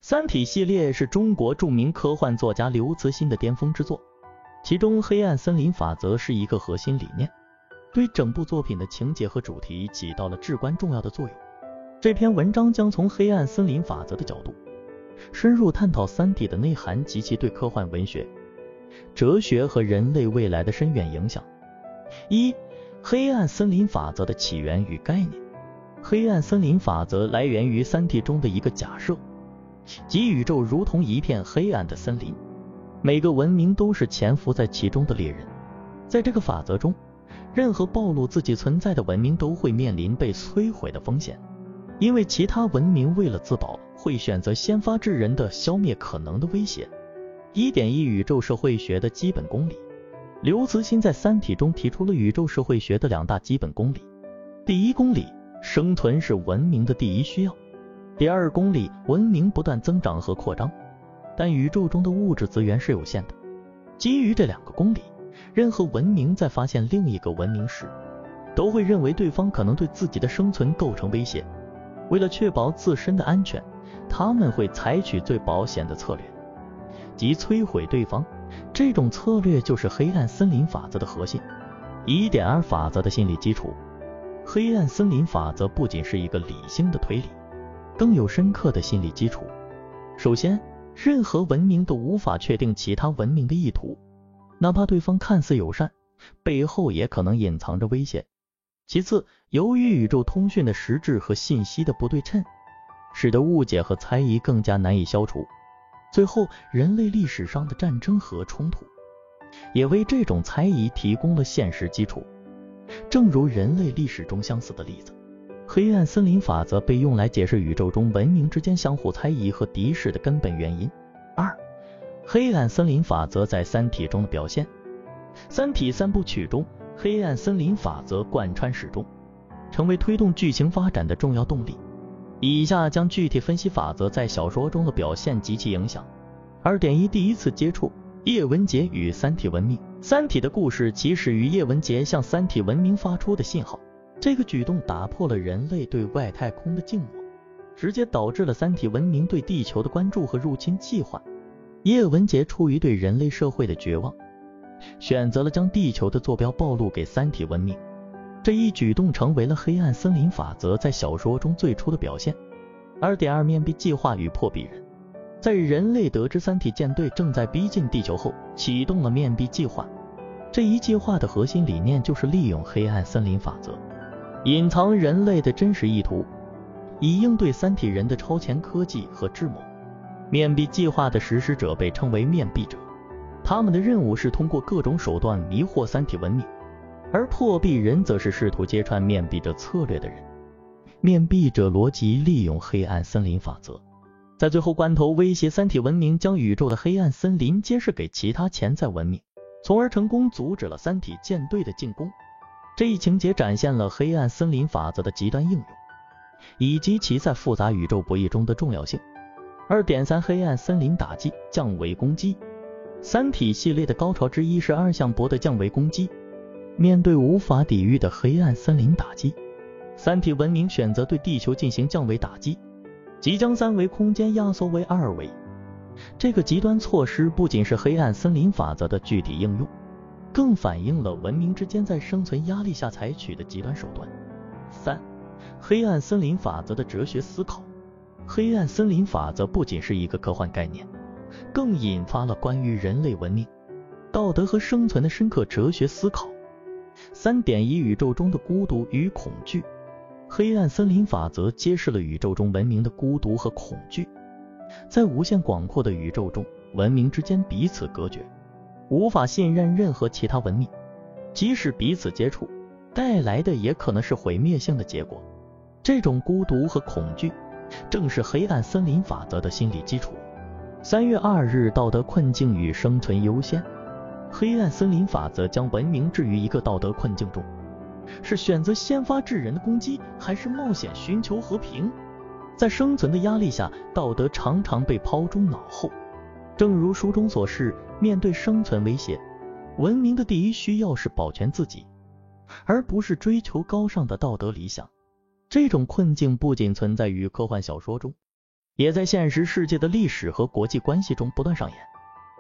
三体系列是中国著名科幻作家刘慈欣的巅峰之作，其中黑暗森林法则是一个核心理念，对整部作品的情节和主题起到了至关重要的作用。这篇文章将从黑暗森林法则的角度，深入探讨三体的内涵及其对科幻文学、哲学和人类未来的深远影响。一、黑暗森林法则的起源与概念。黑暗森林法则来源于三体中的一个假设，即宇宙如同一片黑暗的森林，每个文明都是潜伏在其中的猎人。在这个法则中，任何暴露自己存在的文明都会面临被摧毁的风险，因为其他文明为了自保，会选择先发制人的消灭可能的威胁。1.1宇宙社会学的基本公理。刘慈欣在《三体》中提出了宇宙社会学的2大基本公理。第一公理，生存是文明的第一需要。第二公理，文明不断增长和扩张，但宇宙中的物质资源是有限的。基于这2个公理，任何文明在发现另一个文明时，都会认为对方可能对自己的生存构成威胁。为了确保自身的安全，他们会采取最保险的策略，即摧毁对方。这种策略就是黑暗森林法则的核心。1.2法则的心理基础。黑暗森林法则不仅是一个理性的推理，更有深刻的心理基础。首先，任何文明都无法确定其他文明的意图，哪怕对方看似友善，背后也可能隐藏着威胁。其次，由于宇宙通讯的实质和信息的不对称，使得误解和猜疑更加难以消除。最后，人类历史上的战争和冲突也为这种猜疑提供了现实基础。正如人类历史中相似的例子，黑暗森林法则被用来解释宇宙中文明之间相互猜疑和敌视的根本原因。2. 黑暗森林法则在三体中的表现。三体3部曲中，黑暗森林法则贯穿始终，成为推动剧情发展的重要动力。以下将具体分析法则在小说中的表现及其影响。2.1 第一次接触，叶文洁与三体文明。三体的故事起始于叶文洁向三体文明发出的信号，这个举动打破了人类对外太空的静默，直接导致了三体文明对地球的关注和入侵计划。叶文洁出于对人类社会的绝望，选择了将地球的坐标暴露给三体文明。这一举动成为了黑暗森林法则在小说中最初的表现。2.2 面壁计划与破壁人。在人类得知三体舰队正在逼近地球后，启动了面壁计划。这一计划的核心理念就是利用黑暗森林法则，隐藏人类的真实意图，以应对三体人的超前科技和智谋。面壁计划的实施者被称为面壁者，他们的任务是通过各种手段迷惑三体文明，而破壁人则是试图揭穿面壁者策略的人。面壁者逻辑利用黑暗森林法则，在最后关头威胁三体文明将宇宙的黑暗森林揭示给其他潜在文明，从而成功阻止了三体舰队的进攻。这一情节展现了黑暗森林法则的极端应用，以及其在复杂宇宙博弈中的重要性。2.3 黑暗森林打击降维攻击。三体系列的高潮之一是二向箔的降维攻击。面对无法抵御的黑暗森林打击，三体文明选择对地球进行降维打击，即将3维空间压缩为2维。这个极端措施不仅是黑暗森林法则的具体应用，更反映了文明之间在生存压力下采取的极端手段。3. 黑暗森林法则的哲学思考。黑暗森林法则不仅是一个科幻概念，更引发了关于人类文明、道德和生存的深刻哲学思考。3.1 宇宙中的孤独与恐惧。黑暗森林法则揭示了宇宙中文明的孤独和恐惧。在无限广阔的宇宙中，文明之间彼此隔绝，无法信任任何其他文明，即使彼此接触，带来的也可能是毁灭性的结果。这种孤独和恐惧正是黑暗森林法则的心理基础。3月2日，道德困境与生存优先。黑暗森林法则将文明置于一个道德困境中，是选择先发制人的攻击，还是冒险寻求和平？在生存的压力下，道德常常被抛诸脑后。正如书中所示，面对生存威胁，文明的第一需要是保全自己，而不是追求高尚的道德理想。这种困境不仅存在于科幻小说中，也在现实世界的历史和国际关系中不断上演。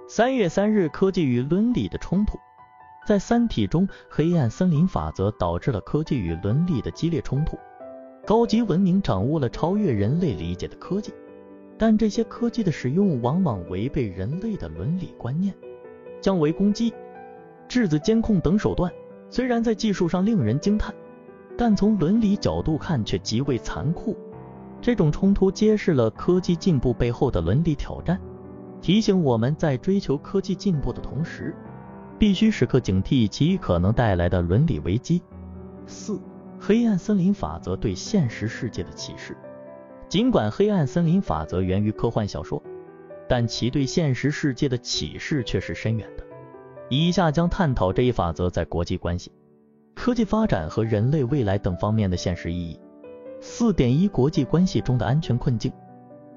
3月3日，科技与伦理的冲突。在《三体》中，黑暗森林法则导致了科技与伦理的激烈冲突。高级文明掌握了超越人类理解的科技，但这些科技的使用往往违背人类的伦理观念。降维攻击、质子监控等手段虽然在技术上令人惊叹，但从伦理角度看却极为残酷。这种冲突揭示了科技进步背后的伦理挑战，提醒我们在追求科技进步的同时，必须时刻警惕其可能带来的伦理危机。4. 黑暗森林法则对现实世界的启示。尽管黑暗森林法则源于科幻小说，但其对现实世界的启示却是深远的。以下将探讨这一法则在国际关系、科技发展和人类未来等方面的现实意义。4.1 国际关系中的安全困境。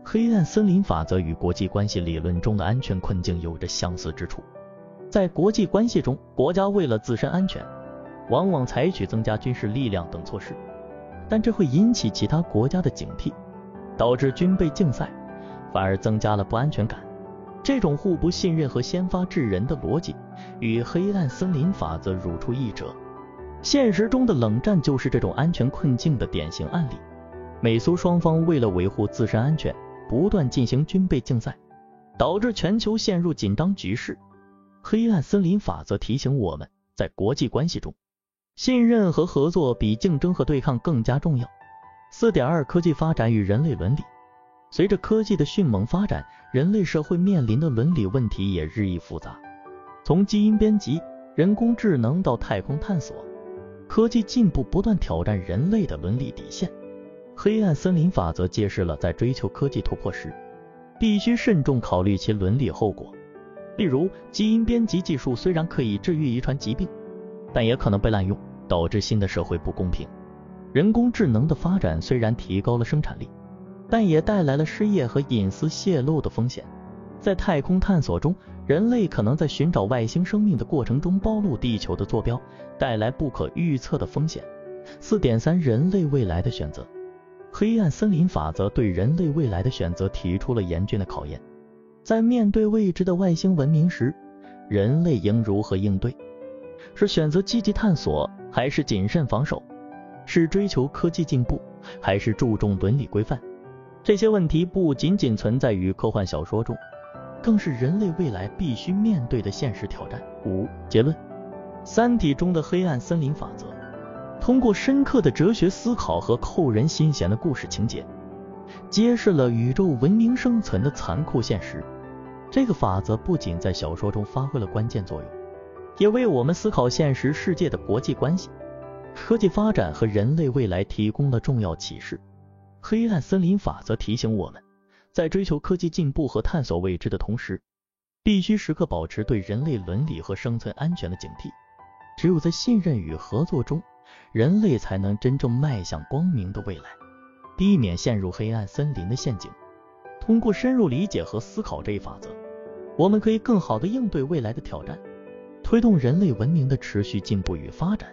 黑暗森林法则与国际关系理论中的安全困境有着相似之处。在国际关系中，国家为了自身安全，往往采取增加军事力量等措施，但这会引起其他国家的警惕，导致军备竞赛，反而增加了不安全感。这种互不信任和先发制人的逻辑，与黑暗森林法则如出一辙。现实中的冷战就是这种安全困境的典型案例。美苏双方为了维护自身安全，不断进行军备竞赛，导致全球陷入紧张局势。黑暗森林法则提醒我们，在国际关系中，信任和合作比竞争和对抗更加重要。4.2 科技发展与人类伦理。随着科技的迅猛发展，人类社会面临的伦理问题也日益复杂。从基因编辑、人工智能到太空探索，科技进步不断挑战人类的伦理底线。黑暗森林法则揭示了在追求科技突破时，必须慎重考虑其伦理后果。例如，基因编辑技术虽然可以治愈遗传疾病，但也可能被滥用，导致新的社会不公平。人工智能的发展虽然提高了生产力，但也带来了失业和隐私泄露的风险。在太空探索中，人类可能在寻找外星生命的过程中暴露地球的坐标，带来不可预测的风险。4.3 人类未来的选择。黑暗森林法则对人类未来的选择提出了严峻的考验。在面对未知的外星文明时，人类应如何应对？是选择积极探索，还是谨慎防守？是追求科技进步，还是注重伦理规范？这些问题不仅仅存在于科幻小说中，更是人类未来必须面对的现实挑战。5. 结论。三体中的黑暗森林法则，通过深刻的哲学思考和扣人心弦的故事情节，揭示了宇宙文明生存的残酷现实。这个法则不仅在小说中发挥了关键作用，也为我们思考现实世界的国际关系、科技发展和人类未来提供了重要启示。黑暗森林法则提醒我们，在追求科技进步和探索未知的同时，必须时刻保持对人类伦理和生存安全的警惕。只有在信任与合作中，人类才能真正迈向光明的未来，避免陷入黑暗森林的陷阱。通过深入理解和思考这一法则，我们可以更好地应对未来的挑战，推动人类文明的持续进步与发展。